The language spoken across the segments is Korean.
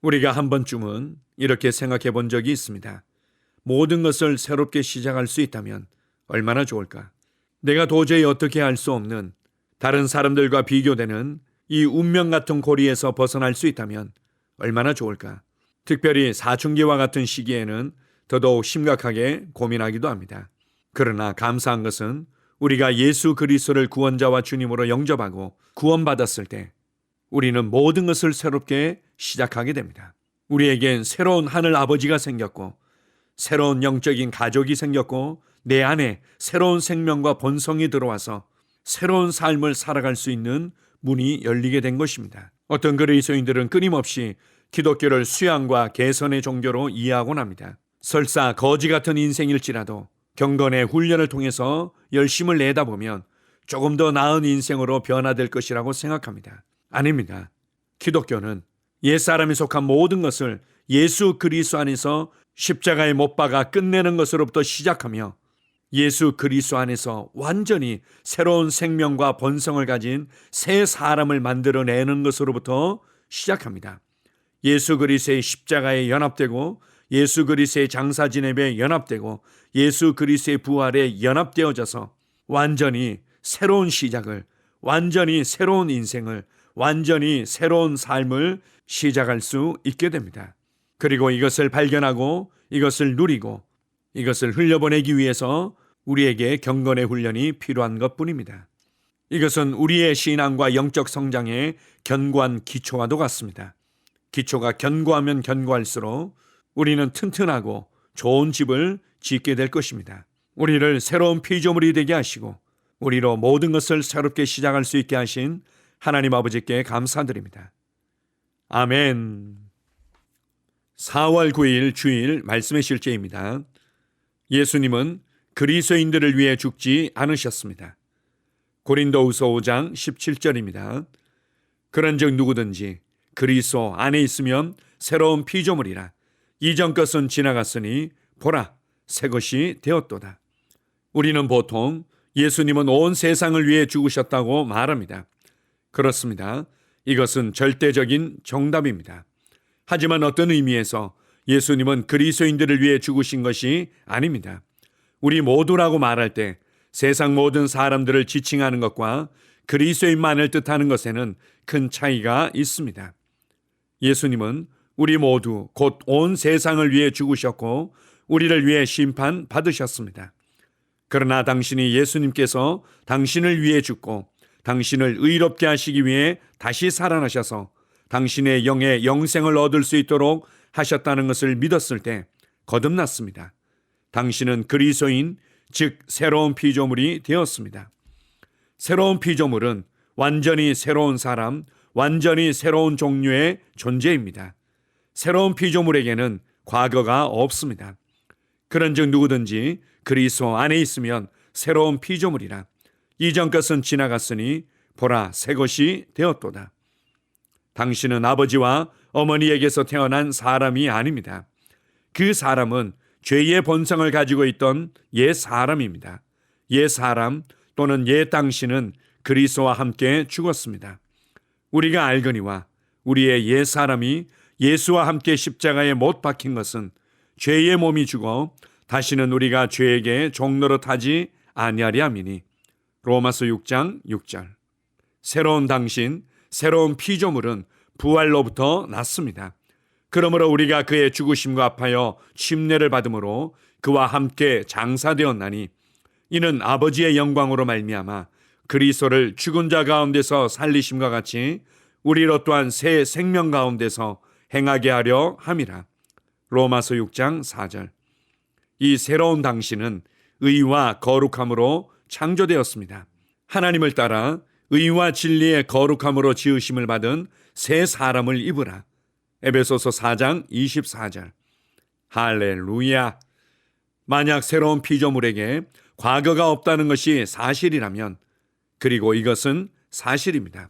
우리가 한 번쯤은 이렇게 생각해 본 적이 있습니다. 모든 것을 새롭게 시작할 수 있다면 얼마나 좋을까? 내가 도저히 어떻게 할 수 없는 다른 사람들과 비교되는 이 운명 같은 고리에서 벗어날 수 있다면 얼마나 좋을까? 특별히 사춘기와 같은 시기에는 더더욱 심각하게 고민하기도 합니다. 그러나 감사한 것은 우리가 예수 그리스도를 구원자와 주님으로 영접하고 구원받았을 때 우리는 모든 것을 새롭게 시작하게 됩니다. 우리에겐 새로운 하늘 아버지가 생겼고 새로운 영적인 가족이 생겼고 내 안에 새로운 생명과 본성이 들어와서 새로운 삶을 살아갈 수 있는 문이 열리게 된 것입니다. 어떤 그리스도인들은 끊임없이 기독교를 수양과 개선의 종교로 이해하곤 합니다. 설사 거지 같은 인생일지라도 경건의 훈련을 통해서 열심을 내다보면 조금 더 나은 인생으로 변화될 것이라고 생각합니다. 아닙니다. 기독교는 옛사람이 속한 모든 것을 예수 그리스도 안에서 십자가에 못 박아 끝내는 것으로부터 시작하며 예수 그리스도 안에서 완전히 새로운 생명과 본성을 가진 새 사람을 만들어내는 것으로부터 시작합니다. 예수 그리스도의 십자가에 연합되고 예수 그리스도의 장사 진입에 연합되고 예수 그리스도의 부활에 연합되어져서 완전히 새로운 시작을, 완전히 새로운 인생을, 완전히 새로운 삶을 시작할 수 있게 됩니다. 그리고 이것을 발견하고 이것을 누리고 이것을 흘려보내기 위해서 우리에게 경건의 훈련이 필요한 것뿐입니다. 이것은 우리의 신앙과 영적 성장의 견고한 기초와도 같습니다. 기초가 견고하면 견고할수록 우리는 튼튼하고 좋은 집을 짓게 될 것입니다. 우리를 새로운 피조물이 되게 하시고 우리로 모든 것을 새롭게 시작할 수 있게 하신 하나님 아버지께 감사드립니다. 아멘. 4월 9일 주일 말씀의 실제입니다. 예수님은 그리스도인들을 위해 죽지 않으셨습니다. 고린도후서 5장 17절입니다. 그런즉 누구든지 그리스도 안에 있으면 새로운 피조물이라. 이전 것은 지나갔으니 보라 새 것이 되었도다. 우리는 보통 예수님은 온 세상을 위해 죽으셨다고 말합니다. 그렇습니다. 이것은 절대적인 정답입니다. 하지만 어떤 의미에서 예수님은 그리스도인들을 위해 죽으신 것이 아닙니다. 우리 모두라고 말할 때 세상 모든 사람들을 지칭하는 것과 그리스도인만을 뜻하는 것에는 큰 차이가 있습니다. 예수님은 우리 모두 곧 온 세상을 위해 죽으셨고 우리를 위해 심판받으셨습니다. 그러나 당신이 예수님께서 당신을 위해 죽고 당신을 의롭게 하시기 위해 다시 살아나셔서 당신의 영의 영생을 얻을 수 있도록 하셨다는 것을 믿었을 때 거듭났습니다. 당신은 그리스도인, 즉 새로운 피조물이 되었습니다. 새로운 피조물은 완전히 새로운 사람, 완전히 새로운 종류의 존재입니다. 새로운 피조물에게는 과거가 없습니다. 그런즉 누구든지 그리스도 안에 있으면 새로운 피조물이라. 이전 것은 지나갔으니 보라 새 것이 되었도다. 당신은 아버지와 어머니에게서 태어난 사람이 아닙니다. 그 사람은 죄의 본성을 가지고 있던 옛 사람입니다. 옛 사람 또는 옛 당신은 그리스도와 함께 죽었습니다. 우리가 알거니와 우리의 옛 사람이 예수와 함께 십자가에 못 박힌 것은 죄의 몸이 죽어 다시는 우리가 죄에게 종노릇하지 아니하리 함이니. 로마서 6장 6절. 새로운 당신, 새로운 피조물은 부활로부터 났습니다. 그러므로 우리가 그의 죽으심과 합하여 침례를 받음으로 그와 함께 장사되었나니 이는 아버지의 영광으로 말미암아 그리스도를 죽은 자 가운데서 살리심과 같이 우리로 또한 새 생명 가운데서 행하게 하려 함이라. 로마서 6장 4절. 이 새로운 당신은 의와 거룩함으로 창조되었습니다. 하나님을 따라 의와 진리의 거룩함으로 지으심을 받은 새 사람을 입으라. 에베소서 4장 24절. 할렐루야. 만약 새로운 피조물에게 과거가 없다는 것이 사실이라면, 그리고 이것은 사실입니다.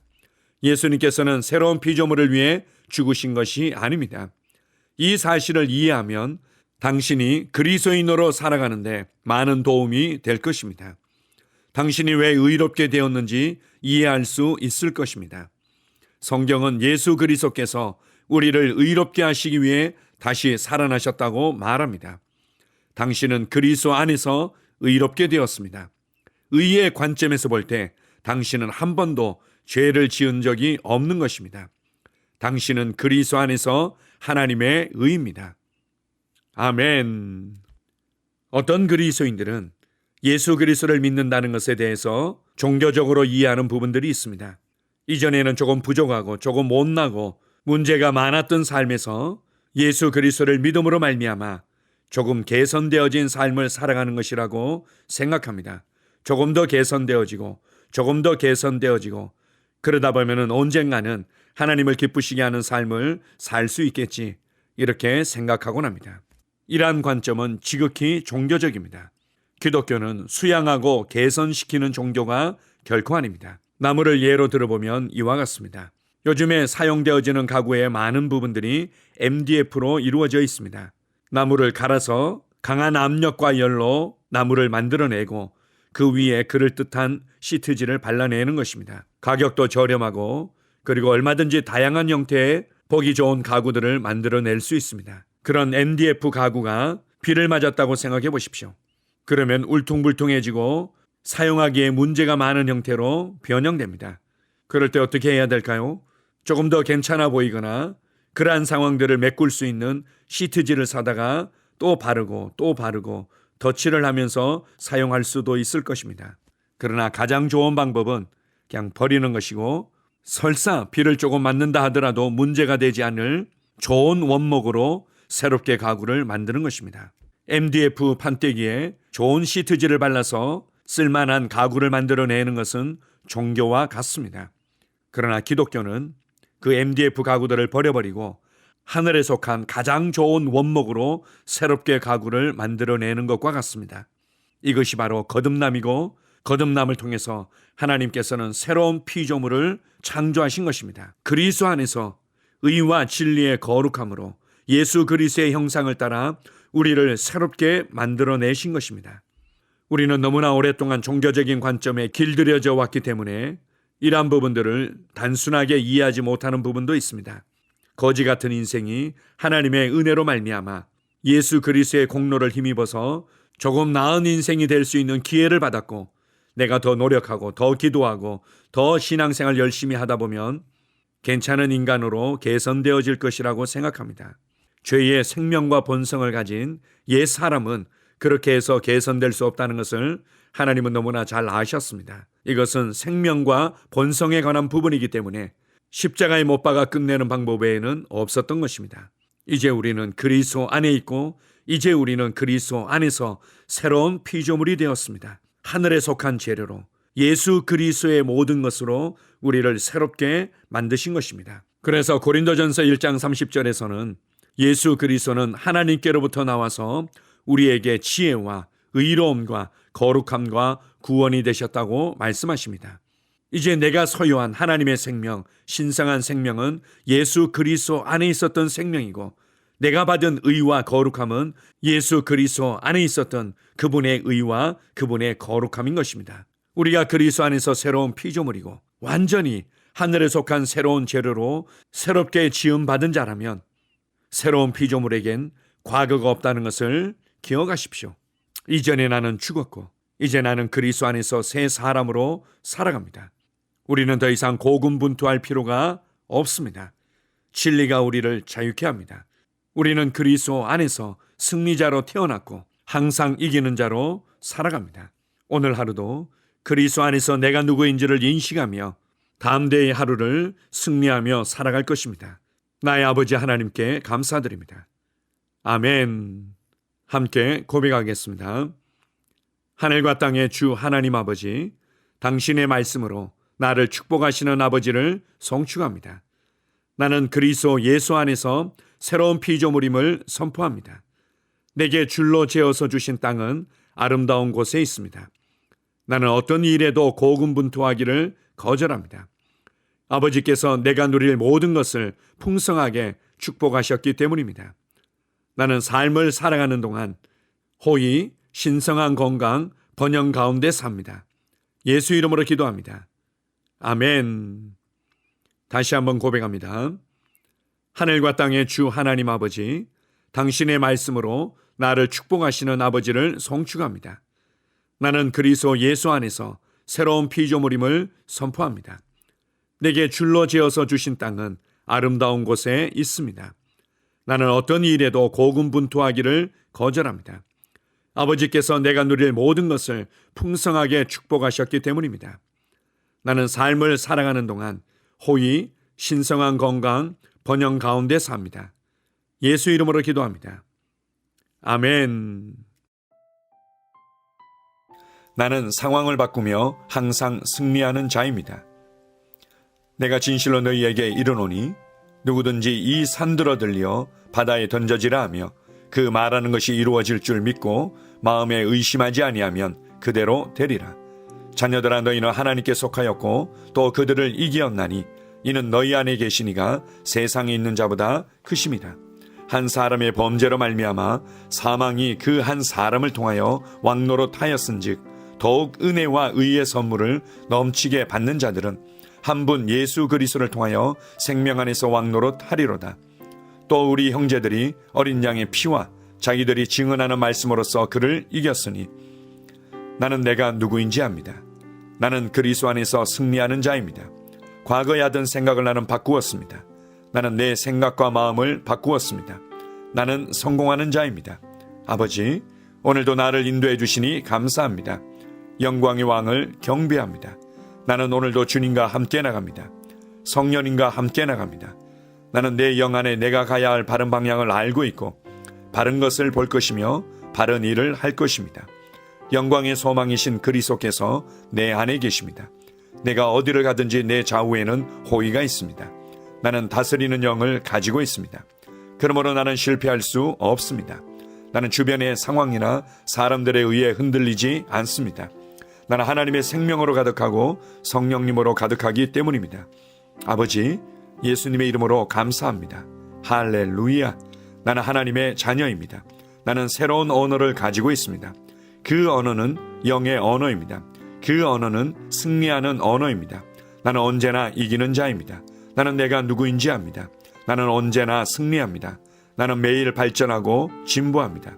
예수님께서는 새로운 피조물을 위해 죽으신 것이 아닙니다. 이 사실을 이해하면 당신이 그리스도인으로 살아가는데 많은 도움이 될 것입니다. 당신이 왜 의롭게 되었는지 이해할 수 있을 것입니다. 성경은 예수 그리스도께서 우리를 의롭게 하시기 위해 다시 살아나셨다고 말합니다. 당신은 그리스도 안에서 의롭게 되었습니다. 의의 관점에서 볼 때 당신은 한 번도 죄를 지은 적이 없는 것입니다. 당신은 그리스도 안에서 하나님의 의입니다. 아멘. 어떤 그리스도인들은 예수 그리스도를 믿는다는 것에 대해서 종교적으로 이해하는 부분들이 있습니다. 이전에는 조금 부족하고 조금 못나고 문제가 많았던 삶에서 예수 그리스도를 믿음으로 말미암아 조금 개선되어진 삶을 살아가는 것이라고 생각합니다. 조금 더 개선되어지고 조금 더 개선되어지고 그러다 보면은 언젠가는 하나님을 기쁘시게 하는 삶을 살 수 있겠지, 이렇게 생각하곤 합니다. 이러한 관점은 지극히 종교적입니다. 기독교는 수양하고 개선시키는 종교가 결코 아닙니다. 나무를 예로 들어보면 이와 같습니다. 요즘에 사용되어지는 가구의 많은 부분들이 MDF로 이루어져 있습니다. 나무를 갈아서 강한 압력과 열로 나무를 만들어내고 그 위에 그럴듯한 시트지를 발라내는 것입니다. 가격도 저렴하고 그리고 얼마든지 다양한 형태의 보기 좋은 가구들을 만들어낼 수 있습니다. 그런 MDF 가구가 비를 맞았다고 생각해 보십시오. 그러면 울퉁불퉁해지고 사용하기에 문제가 많은 형태로 변형됩니다. 그럴 때 어떻게 해야 될까요? 조금 더 괜찮아 보이거나 그러한 상황들을 메꿀 수 있는 시트지를 사다가 또 바르고 또 바르고 덧칠을 하면서 사용할 수도 있을 것입니다. 그러나 가장 좋은 방법은 그냥 버리는 것이고, 설사 비를 조금 맞는다 하더라도 문제가 되지 않을 좋은 원목으로 새롭게 가구를 만드는 것입니다. MDF 판때기에 좋은 시트지를 발라서 쓸만한 가구를 만들어내는 것은 종교와 같습니다. 그러나 기독교는 그 MDF 가구들을 버려버리고 하늘에 속한 가장 좋은 원목으로 새롭게 가구를 만들어내는 것과 같습니다. 이것이 바로 거듭남이고, 거듭남을 통해서 하나님께서는 새로운 피조물을 창조하신 것입니다. 그리스도 안에서 의와 진리의 거룩함으로 예수 그리스도의 형상을 따라 우리를 새롭게 만들어내신 것입니다. 우리는 너무나 오랫동안 종교적인 관점에 길들여져 왔기 때문에 이러한 부분들을 단순하게 이해하지 못하는 부분도 있습니다. 거지 같은 인생이 하나님의 은혜로 말미암아 예수 그리스도의 공로를 힘입어서 조금 나은 인생이 될 수 있는 기회를 받았고, 내가 더 노력하고 더 기도하고 더 신앙생활 열심히 하다 보면 괜찮은 인간으로 개선되어질 것이라고 생각합니다. 죄의 생명과 본성을 가진 옛 사람은 그렇게 해서 개선될 수 없다는 것을 하나님은 너무나 잘 아셨습니다. 이것은 생명과 본성에 관한 부분이기 때문에 십자가에 못 박아 끝내는 방법 외에는 없었던 것입니다. 이제 우리는 그리스도 안에 있고 이제 우리는 그리스도 안에서 새로운 피조물이 되었습니다. 하늘에 속한 재료로 예수 그리스도의 모든 것으로 우리를 새롭게 만드신 것입니다. 그래서 고린도전서 1장 30절에서는 예수 그리스도는 하나님께로부터 나와서 우리에게 지혜와 의로움과 거룩함과 구원이 되셨다고 말씀하십니다. 이제 내가 소유한 하나님의 생명, 신성한 생명은 예수 그리스도 안에 있었던 생명이고, 내가 받은 의와 거룩함은 예수 그리스도 안에 있었던 그분의 의와 그분의 거룩함인 것입니다. 우리가 그리스도 안에서 새로운 피조물이고 완전히 하늘에 속한 새로운 재료로 새롭게 지음받은 자라면 새로운 피조물에겐 과거가 없다는 것을 기억하십시오. 이전에 나는 죽었고 이제 나는 그리스도 안에서 새 사람으로 살아갑니다. 우리는 더 이상 고군분투할 필요가 없습니다. 진리가 우리를 자유케 합니다. 우리는 그리스도 안에서 승리자로 태어났고 항상 이기는 자로 살아갑니다. 오늘 하루도 그리스도 안에서 내가 누구인지를 인식하며 다음 대의 하루를 승리하며 살아갈 것입니다. 나의 아버지 하나님께 감사드립니다. 아멘. 함께 고백하겠습니다. 하늘과 땅의 주 하나님 아버지, 당신의 말씀으로 나를 축복하시는 아버지를 송축합니다. 나는 그리스도 예수 안에서 새로운 피조물임을 선포합니다. 내게 줄로 재어서 주신 땅은 아름다운 곳에 있습니다. 나는 어떤 일에도 고군분투하기를 거절합니다. 아버지께서 내가 누릴 모든 것을 풍성하게 축복하셨기 때문입니다. 나는 삶을 살아가는 동안 호의, 신성한 건강, 번영 가운데 삽니다. 예수 이름으로 기도합니다. 아멘. 다시 한번 고백합니다. 하늘과 땅의 주 하나님 아버지, 당신의 말씀으로 나를 축복하시는 아버지를 송축합니다. 나는 그리스도 예수 안에서 새로운 피조물임을 선포합니다. 내게 줄로 지어서 주신 땅은 아름다운 곳에 있습니다. 나는 어떤 일에도 고군분투하기를 거절합니다. 아버지께서 내가 누릴 모든 것을 풍성하게 축복하셨기 때문입니다. 나는 삶을 살아가는 동안 호의, 신성한 건강, 번영 가운데 삽니다. 예수 이름으로 기도합니다. 아멘. 나는 상황을 바꾸며 항상 승리하는 자입니다. 내가 진실로 너희에게 이르노니 누구든지 이 산들어 들려 바다에 던져지라 하며 그 말하는 것이 이루어질 줄 믿고 마음에 의심하지 아니하면 그대로 되리라. 자녀들아, 너희는 하나님께 속하였고 또 그들을 이기었나니 이는 너희 안에 계시니가 세상에 있는 자보다 크심이라. 한 사람의 범죄로 말미암아 사망이 그 한 사람을 통하여 왕노릇하였은즉 더욱 은혜와 의의 선물을 넘치게 받는 자들은 한 분 예수 그리스도를 통하여 생명 안에서 왕노릇하리로다. 또 우리 형제들이 어린 양의 피와 자기들이 증언하는 말씀으로써 그를 이겼으니 나는 내가 누구인지 압니다. 나는 그리스도 안에서 승리하는 자입니다. 과거에 하던 생각을 나는 바꾸었습니다. 나는 내 생각과 마음을 바꾸었습니다. 나는 성공하는 자입니다. 아버지, 오늘도 나를 인도해 주시니 감사합니다. 영광의 왕을 경배합니다. 나는 오늘도 주님과 함께 나갑니다. 성령님과 함께 나갑니다. 나는 내 영 안에 내가 가야 할 바른 방향을 알고 있고 바른 것을 볼 것이며 바른 일을 할 것입니다. 영광의 소망이신 그리스도께서 내 안에 계십니다. 내가 어디를 가든지 내 좌우에는 호의가 있습니다. 나는 다스리는 영을 가지고 있습니다. 그러므로 나는 실패할 수 없습니다. 나는 주변의 상황이나 사람들에 의해 흔들리지 않습니다. 나는 하나님의 생명으로 가득하고 성령님으로 가득하기 때문입니다. 아버지, 예수님의 이름으로 감사합니다. 할렐루야. 나는 하나님의 자녀입니다. 나는 새로운 언어를 가지고 있습니다. 그 언어는 영의 언어입니다. 그 언어는 승리하는 언어입니다. 나는 언제나 이기는 자입니다. 나는 내가 누구인지 압니다. 나는 언제나 승리합니다. 나는 매일 발전하고 진보합니다.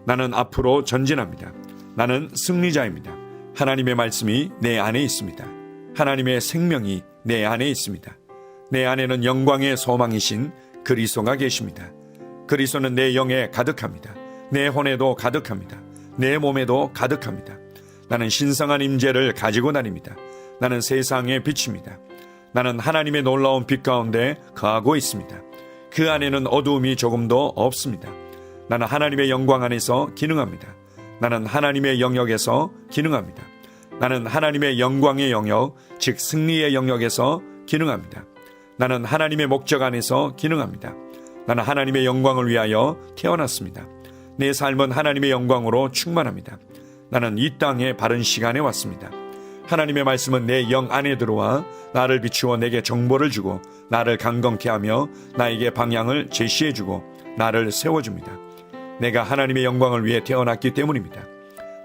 나는 앞으로 전진합니다. 나는 승리자입니다. 하나님의 말씀이 내 안에 있습니다. 하나님의 생명이 내 안에 있습니다. 내 안에는 영광의 소망이신 그리스도가 계십니다. 그리스도는 내 영에 가득합니다. 내 혼에도 가득합니다. 내 몸에도 가득합니다. 나는 신성한 임재를 가지고 다닙니다. 나는 세상의 빛입니다. 나는 하나님의 놀라운 빛 가운데 거하고 있습니다. 그 안에는 어두움이 조금도 없습니다. 나는 하나님의 영광 안에서 기능합니다. 나는 하나님의 영역에서 기능합니다. 나는 하나님의 영광의 영역, 즉 승리의 영역에서 기능합니다. 나는 하나님의 목적 안에서 기능합니다. 나는 하나님의 영광을 위하여 태어났습니다. 내 삶은 하나님의 영광으로 충만합니다. 나는 이 땅에 바른 시간에 왔습니다. 하나님의 말씀은 내 영 안에 들어와 나를 비추어 내게 정보를 주고 나를 강건케 하며 나에게 방향을 제시해 주고 나를 세워줍니다. 내가 하나님의 영광을 위해 태어났기 때문입니다.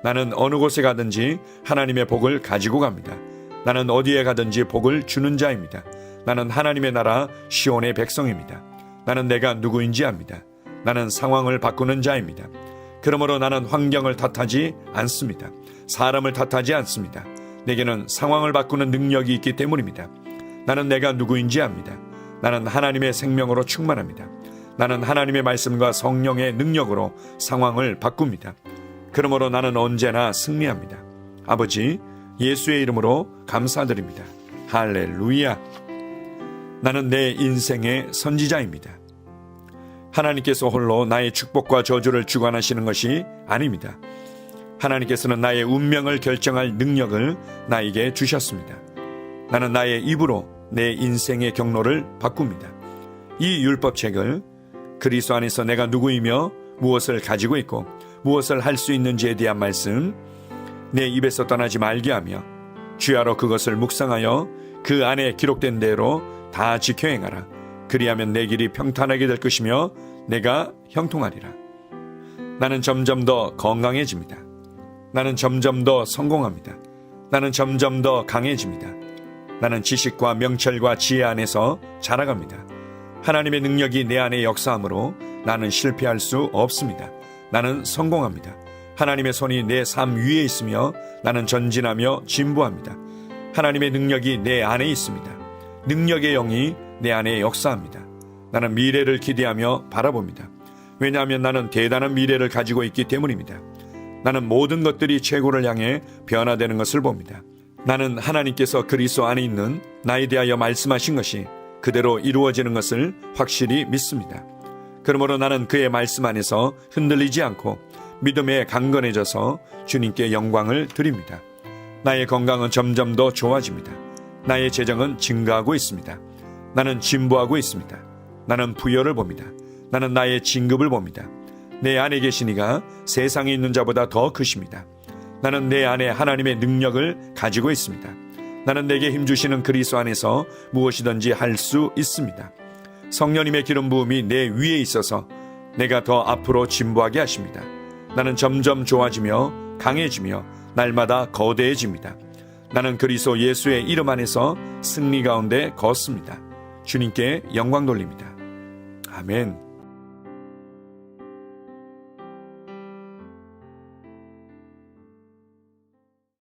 나는 어느 곳에 가든지 하나님의 복을 가지고 갑니다. 나는 어디에 가든지 복을 주는 자입니다. 나는 하나님의 나라 시온의 백성입니다. 나는 내가 누구인지 압니다. 나는 상황을 바꾸는 자입니다. 그러므로 나는 환경을 탓하지 않습니다. 사람을 탓하지 않습니다. 내게는 상황을 바꾸는 능력이 있기 때문입니다. 나는 내가 누구인지 압니다. 나는 하나님의 생명으로 충만합니다. 나는 하나님의 말씀과 성령의 능력으로 상황을 바꿉니다. 그러므로 나는 언제나 승리합니다. 아버지, 예수의 이름으로 감사드립니다. 할렐루야. 나는 내 인생의 선지자입니다. 하나님께서 홀로 나의 축복과 저주를 주관하시는 것이 아닙니다. 하나님께서는 나의 운명을 결정할 능력을 나에게 주셨습니다. 나는 나의 입으로 내 인생의 경로를 바꿉니다. 이 율법책을 그리스도 안에서 내가 누구이며 무엇을 가지고 있고 무엇을 할 수 있는지에 대한 말씀 내 입에서 떠나지 말게 하며 주야로 그것을 묵상하여 그 안에 기록된 대로 다 지켜 행하라. 그리하면 내 길이 평탄하게 될 것이며 내가 형통하리라. 나는 점점 더 건강해집니다. 나는 점점 더 성공합니다. 나는 점점 더 강해집니다. 나는 지식과 명철과 지혜 안에서 자라갑니다. 하나님의 능력이 내 안에 역사하므로 나는 실패할 수 없습니다. 나는 성공합니다. 하나님의 손이 내 삶 위에 있으며 나는 전진하며 진보합니다. 하나님의 능력이 내 안에 있습니다. 능력의 영이 내 안에 역사합니다. 나는 미래를 기대하며 바라봅니다. 왜냐하면 나는 대단한 미래를 가지고 있기 때문입니다. 나는 모든 것들이 최고를 향해 변화되는 것을 봅니다. 나는 하나님께서 그리스도 안에 있는 나에 대하여 말씀하신 것이 그대로 이루어지는 것을 확실히 믿습니다. 그러므로 나는 그의 말씀 안에서 흔들리지 않고 믿음에 강건해져서 주님께 영광을 드립니다. 나의 건강은 점점 더 좋아집니다. 나의 재정은 증가하고 있습니다. 나는 진보하고 있습니다. 나는 부여를 봅니다. 나는 나의 진급을 봅니다. 내 안에 계신 이가 세상에 있는 자보다 더 크십니다. 나는 내 안에 하나님의 능력을 가지고 있습니다. 나는 내게 힘주시는 그리스도 안에서 무엇이든지 할 수 있습니다. 성령님의 기름 부음이 내 위에 있어서 내가 더 앞으로 진보하게 하십니다. 나는 점점 좋아지며 강해지며 날마다 거대해집니다. 나는 그리스도 예수의 이름 안에서 승리 가운데 걷습니다. 주님께 영광 돌립니다. 아멘.